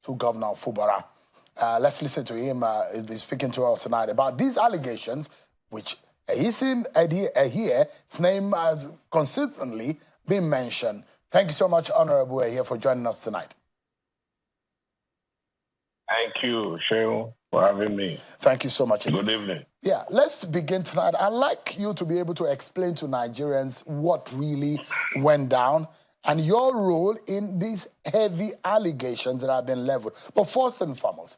to Governor Fubara. Let's listen to him. He'll be speaking to us tonight about these allegations, which Ehie's name has consistently been mentioned. Thank you so much, Honorable Ehie, for joining us tonight. Thank you, Shehu, for having me. Thank you so much. Good evening. Yeah, let's begin tonight. I'd like you to be able to explain to Nigerians what really went down and your role in these heavy allegations that have been leveled. But first and foremost,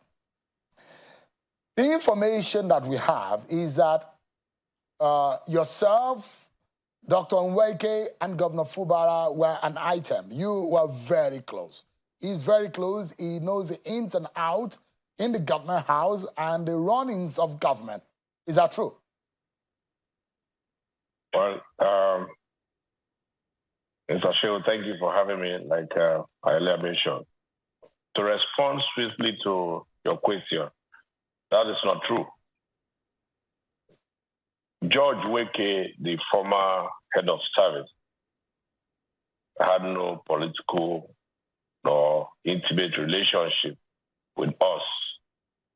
the information that we have is that yourself, Dr. Nweke, and Governor Fubara were an item. You were very close. He's very close. He knows the ins and outs in the government house and the runnings of government. Is that true? Well, Mr. Shehu, thank you for having me, like I earlier mentioned. To respond swiftly to your question, that is not true. George Nweke, the former head of service, had no political nor intimate relationship with us,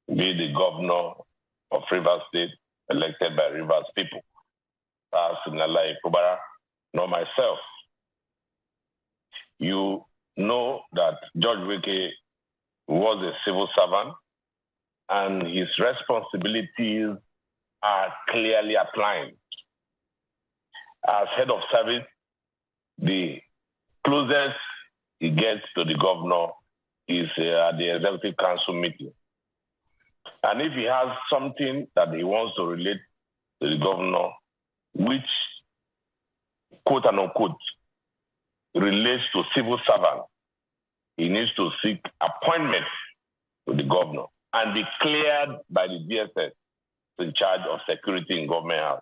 be the governor of Rivers State, elected by Rivers people, similarly Fubara, nor myself. You know that George Nweke was a civil servant and his responsibilities are clearly outlined. As head of service, the closest he gets to the governor is at the executive council meeting. And if he has something that he wants to relate to the governor, which, quote and unquote, relates to civil servants, he needs to seek appointment to the governor and be cleared by the DSS in charge of security in government house.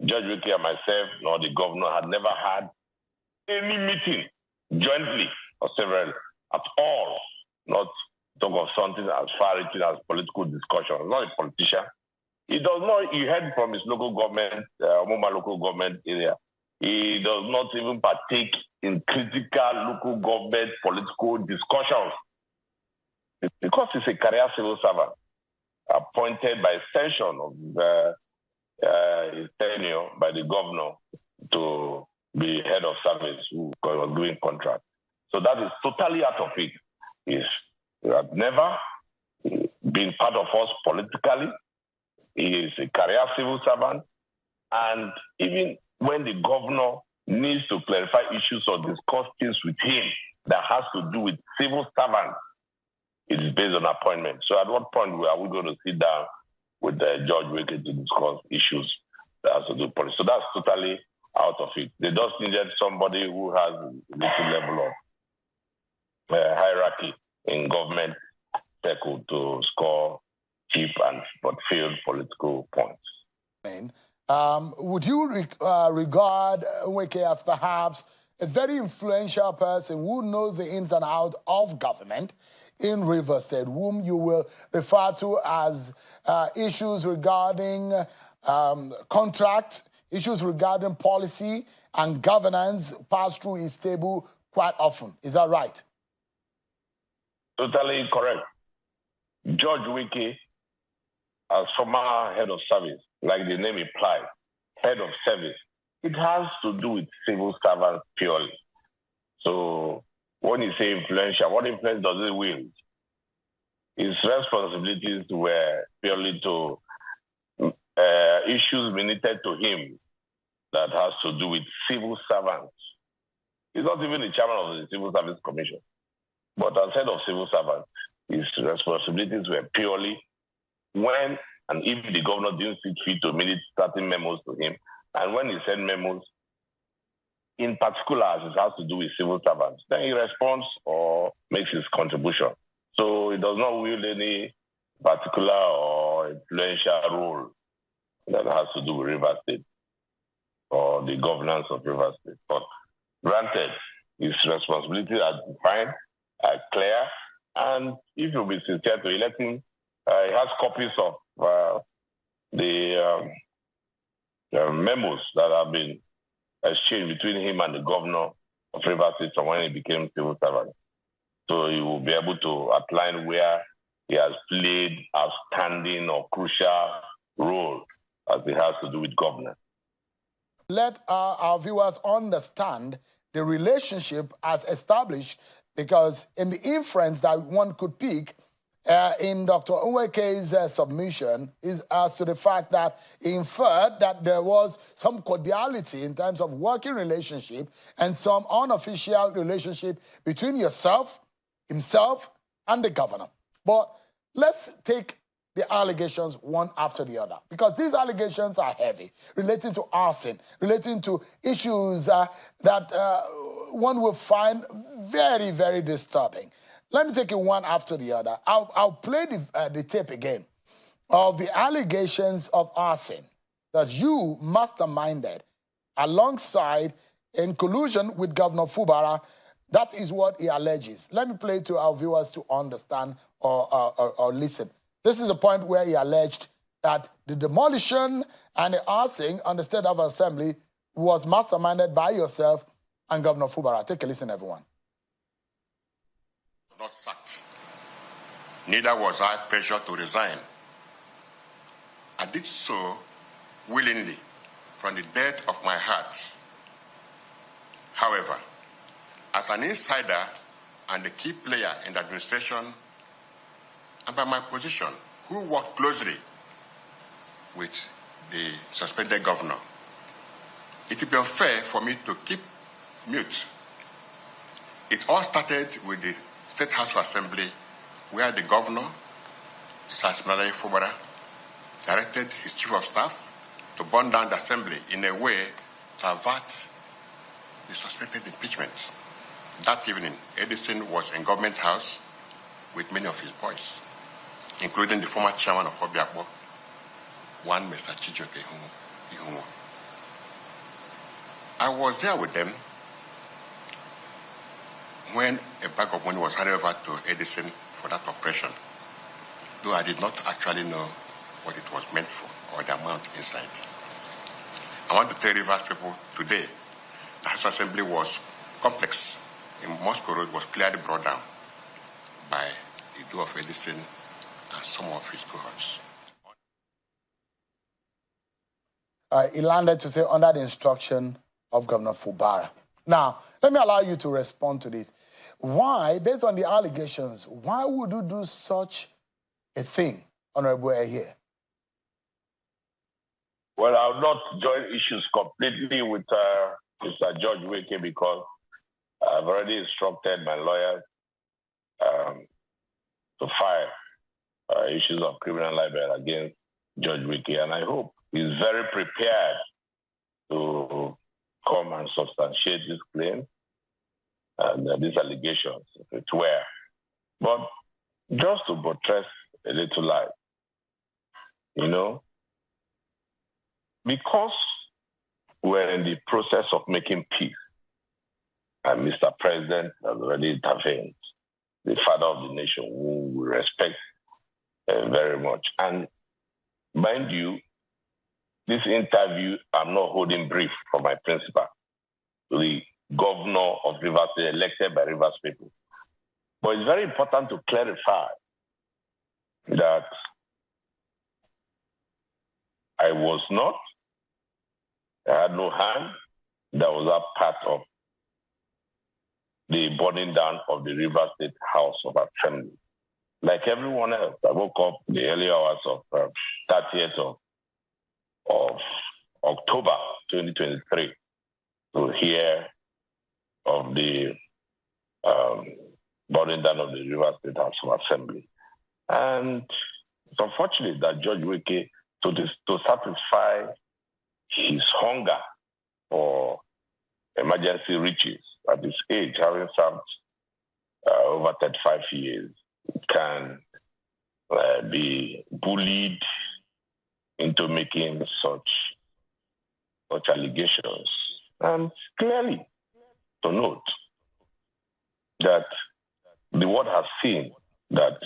Judge Nweke and myself, nor the governor, had never had any meeting jointly or severally at all, not talk of something as far-reaching as political discussion. Not a politician. He does not, he heard from his local government, Moma local government area. He does not even partake in critical local government political discussions because he's a career civil servant appointed by extension of his tenure by the governor to be head of service who was doing contract. So that is totally out of it. He has never been part of us politically. He is a career civil servant. And even when the governor needs to clarify issues or discuss things with him that has to do with civil servants, it is based on appointment. So at what point are we going to sit down with George Nweke to discuss issues that has to do with politics? So that's totally out of it. They just needed somebody who has a little level of hierarchy in government circle to score cheap and but failed political points. Would you regard Nweke as perhaps a very influential person who knows the ins and outs of government in Rivers State, whom you will refer to as issues regarding contract, issues regarding policy and governance pass through his table quite often? Is that right? Totally correct. George Nweke, as former head of service, like the name implies, head of service, it has to do with civil servants purely. So when you say influential, what influence does it wield? His responsibilities were purely to issues related to him that has to do with civil servants. He's not even the chairman of the Civil Service Commission. But as head of civil servants, his responsibilities were purely when and if the governor didn't see fit to immediately certain memos to him, and when he sent memos, in particular as it has to do with civil servants, then he responds or makes his contribution. So it does not wield any particular or influential role that has to do with Rivers State or the governance of Rivers State. But granted, his responsibilities are defined, are clear, and if you'll be sincere to elect him, he has copies of the memos that have been exchanged between him and the governor of Rivers State from when he became civil servant. So he will be able to outline where he has played outstanding or crucial role as it has to do with governance. Let our viewers understand the relationship as established, because in the inference that one could pick in Dr. Nweke's submission is as to the fact that he inferred that there was some cordiality in terms of working relationship and some unofficial relationship between yourself, himself, and the governor. But let's take the allegations one after the other, because these allegations are heavy, relating to arson, relating to issues that one will find very, very disturbing. Let me take it one after the other. I'll play the tape again of the allegations of arson that you masterminded alongside, in collusion with Governor Fubara. That is what he alleges. Let me play it to our viewers to understand or listen. This is the point where he alleged that the demolition and the arson on the State of Assembly was masterminded by yourself and Governor Fubara. Take a listen, everyone. Not sacked. Neither was I pressured to resign. I did so willingly from the depth of my heart. However, as an insider and a key player in the administration, and by my position, who worked closely with the suspended governor, it would be unfair for me to keep mute. It all started with the State House of Assembly, where the governor, Fubara, directed his chief of staff to burn down the assembly in a way to avert the suspected impeachment. That evening, Edison was in Government House with many of his boys, including the former chairman of Obiakpo, one Mr. Chijoke Ihumo. I was there with them when a bag of money was handed over to Edison for that operation, though I did not actually know what it was meant for or the amount inside. I want to tell Rivers people today, the House Assembly was complex. In Moscow Road was clearly brought down by the do of Edison and some of his cohorts. He landed to say under the instruction of Governor Fubara. Now, let me allow you to respond to this. Why, based on the allegations, why would you do such a thing, Honorable Ehie? Well, I'll not join issues completely with Mr. George Nweke, because I've already instructed my lawyers to file issues of criminal libel against George Nweke, and I hope he's very prepared to come and substantiate this claim and these allegations, if it were. But just to buttress a little light, because we're in the process of making peace, and Mr. President has already intervened, the father of the nation, who we respect very much. And mind you, this interview, I'm not holding brief for my principal, the governor of Rivers State, elected by Rivers people. But it's very important to clarify that I was not, I had no hand, that was a part of the burning down of the Rivers State House of Assembly. Like everyone else, I woke up the early hours of 30th of October 2023 to hear of the burning down of the Rivers State House of Assembly. And it's unfortunate that George Nweke, to satisfy his hunger for emergency riches at his age, having served over 35 years, can be bullied into making such allegations. And clearly to note that the world has seen that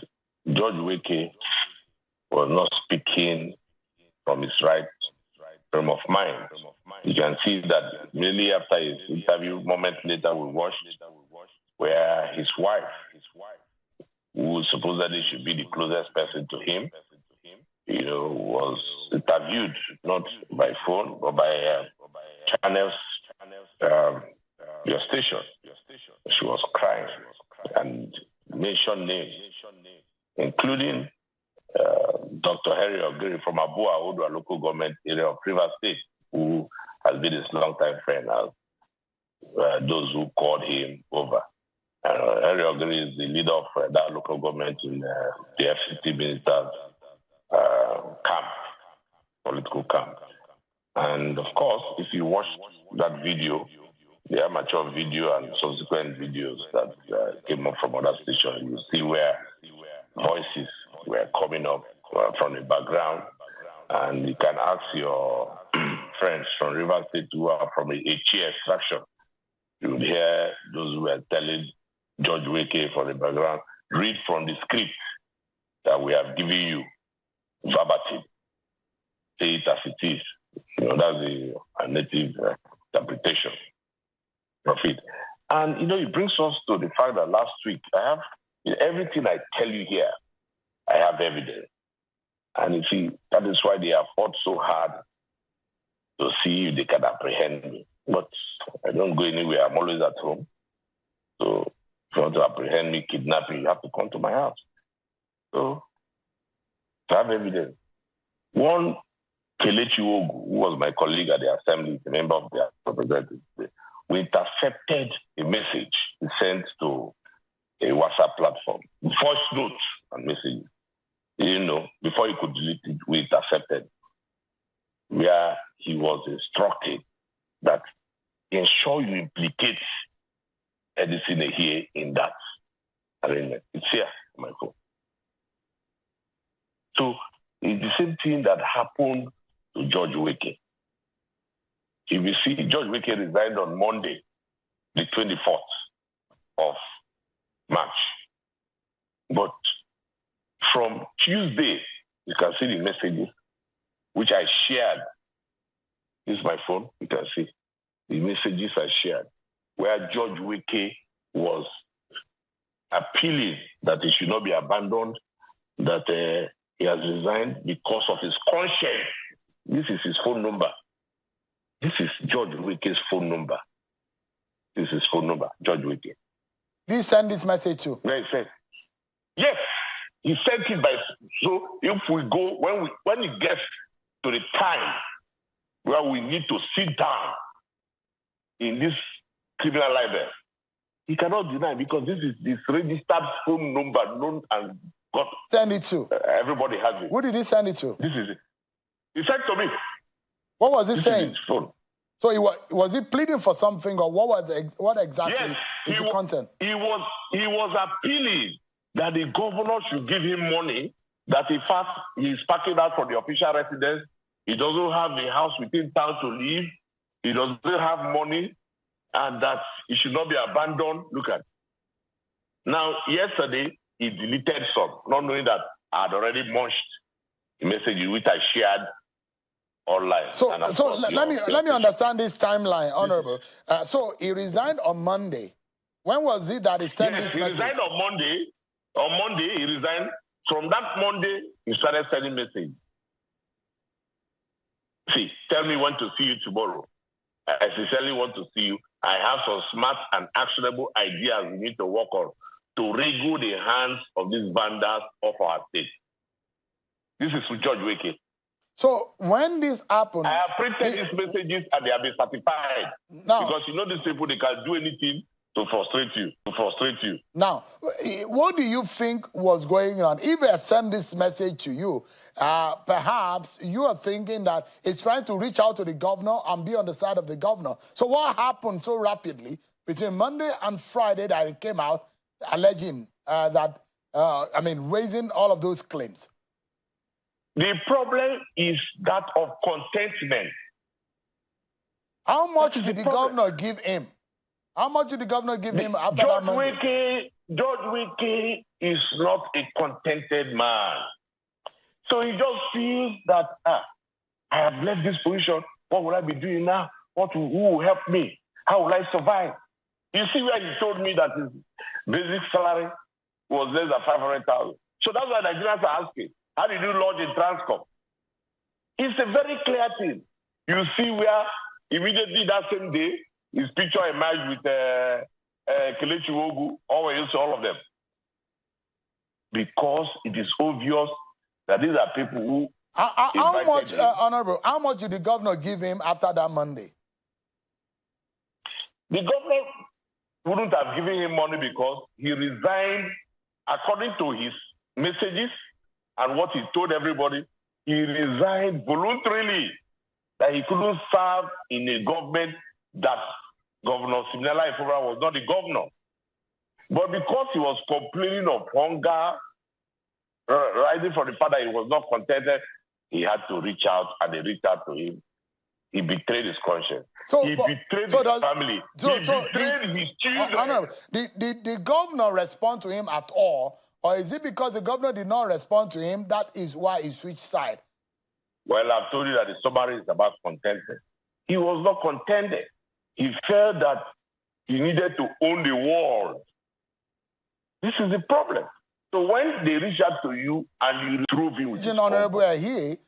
George Nweke was not speaking from his right frame of mind. You can see that immediately after his interview, moments later, we watched where his wife who supposedly should be the closest person to him, was interviewed not by phone but by channels, your station. She was crying and mentioned names, including Dr. Ehie from Abua Odua local government area of Rivers State, who has been his longtime friend, as those who called him over. Ehie is the leader of that local government in the FCT minister's camp, political camp. And of course, if you watch that video, the amateur video and subsequent videos that came up from other stations, you see where voices were coming up from the background. And you can ask your friends from River State who are from a Ehie extraction. You would hear those who were telling George Nweke from the background, read from the script that we have given you verbatim. Say it as it is. That's a native interpretation of it. And, it brings us to the fact that last week, I have everything I tell you here, I have evidence. And you see, that is why they have fought so hard to see if they can apprehend me. But I don't go anywhere. I'm always at home. So if you want to apprehend me, kidnap me, you have to come to my house. So to have evidence. One Kelechi Ogu, who was my colleague at the assembly, a member of the representatives, we intercepted a message he sent to a WhatsApp platform, voice notes and messages. Before he could delete it, we intercepted, where he was instructed that ensure you implicate Edison Ehie in that arrangement. It's here on my phone. So it's the same thing that happened to George Nweke. If you see, George Nweke resigned on Monday, the 24th of March. But from Tuesday, you can see the messages, which I shared. This is my phone, you can see the messages I shared, where George Nweke was appealing that he should not be abandoned, that he has resigned because of his conscience. This is his phone number. This is George Nweke's phone number. This is his phone number, George Nweke. Please send this message to. Where he said, yes, he sent it by. So if we go, when it gets to the time where we need to sit down in this criminal libel, he cannot deny, because this is this registered phone number known and got. Send it to. Everybody has it. Who did he send it to? This is it. He sent to me. What was he This saying? Is his phone. So was he pleading for something, or what exactly is the content? He was appealing that the governor should give him money, that in fact he's packing out for the official residence. He doesn't have a house within town to live. He doesn't have money, and that he should not be abandoned. Look at it. Now, yesterday, he deleted some, not knowing that I had already munched the message which I shared online. So let me understand this timeline, Honorable. So he resigned on Monday. When was it that he sent this message? He resigned on Monday. On Monday, he resigned. From that Monday, he started sending messages. See, tell me when to see you tomorrow. I sincerely want to see you. I have some smart and actionable ideas we need to work on to regule the hands of these vandals of our state. This is for George Nweke. So when this happened, I have printed these messages and they have been certified. Now, because these people, they can do anything to frustrate you. Now, what do you think was going on? If I send this message to you, perhaps you are thinking that it's trying to reach out to the governor and be on the side of the governor. So what happened so rapidly between Monday and Friday that it came out alleging raising all of those claims? The problem is that of contentment. How much did the governor give him? How much did the governor give him after that Monday? George Nweke is not a contented man. So he just feels that, I have left this position. What will I be doing now? Who will help me? How will I survive? You see where he told me that his basic salary was less than 500,000. So that's why Nigerians are asking, how did you lodge in Transcorp? It's a very clear thing. You see where immediately that same day, his picture emerged with Kelechi Wogu, all of them. Because it is obvious that these are people who... How much, Honorable, how much did the governor give him after that Monday? The governor wouldn't have given him money because he resigned according to his messages and what he told everybody. He resigned voluntarily, that he couldn't serve in a government that Governor Siminala Fubara was not the governor. But because he was complaining of hunger, rising from the fact that he was not contented, he had to reach out, and they reached out to him. He betrayed his conscience. He betrayed his family. He betrayed his children. Did the governor respond to him at all? Or is it because the governor did not respond to him, that is why he switched side? Well, I've told you that the summary is about contented. He was not contented. He felt that he needed to own the world. This is the problem. So when they reach out to you and you prove him with Honorable Ehie,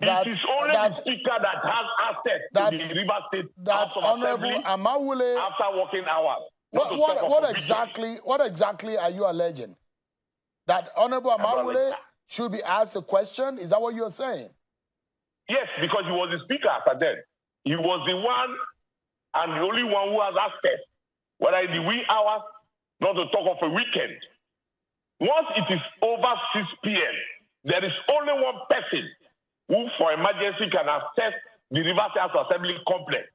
it is only the speaker that has access to the River State House of Assembly Amawule, after working hours. What exactly are you alleging? That Honorable Amawule should be asked a question? Is that what you're saying? Yes, because he was the speaker after that. He was the one and the only one who has access, whether in the wee hours, not to talk of a weekend. Once it is over 6 p.m., there is only one person who, for emergency, can access the River State Assembly complex.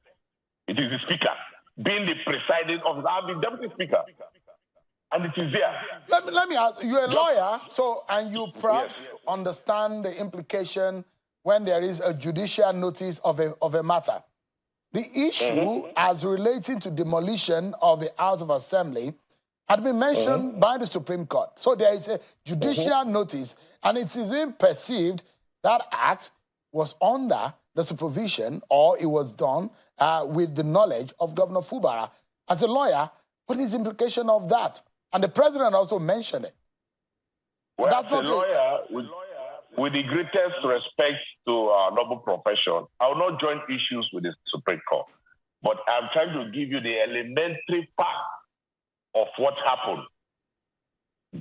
It is the speaker, being the presiding officer, the deputy speaker. And it is there. Let me ask, you're a lawyer, and you perhaps understand the implication when there is a judicial notice of a matter. The issue as relating to demolition of the House of Assembly had been mentioned by the Supreme Court. So there is a judicial notice, and it is being perceived that act was under the supervision, or it was done with the knowledge of Governor Fubara. As a lawyer, what is the implication of that? And the president also mentioned it. Well, as a lawyer, with the greatest respect to our noble profession, I will not join issues with the Supreme Court. But I'm trying to give you the elementary part of what happened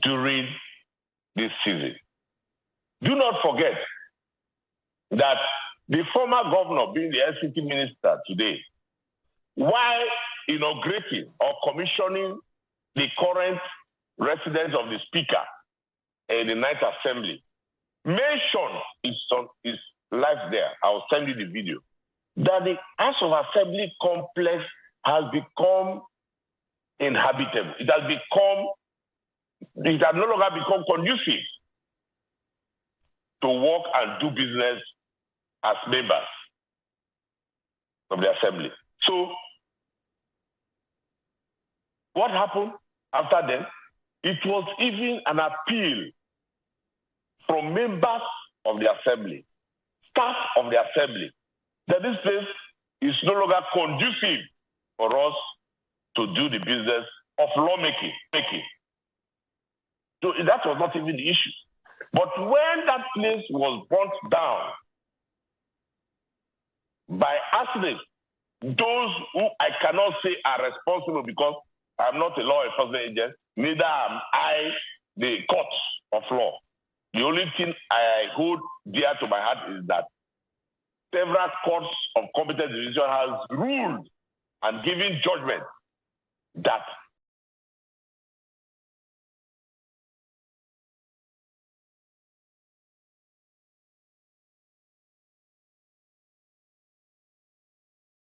during this season. Do not forget that the former governor, being the LCT minister today, while inaugurating or commissioning the current residence of the speaker in the Ninth Assembly, mentioned his life there. I will send you the video. That the House of Assembly complex has become inhabitable. It has no longer become conducive to work and do business as members of the Assembly. So, what happened after then? It was even an appeal from members of the Assembly, staff of the Assembly, that this place is no longer conducive for us to do the business of lawmaking. So that was not even the issue. But when that place was burnt down by accident, those who I cannot say are responsible, because I'm not a law enforcement agent, neither am I the court of law. The only thing I hold dear to my heart is that several courts of competent jurisdiction has ruled and given judgment that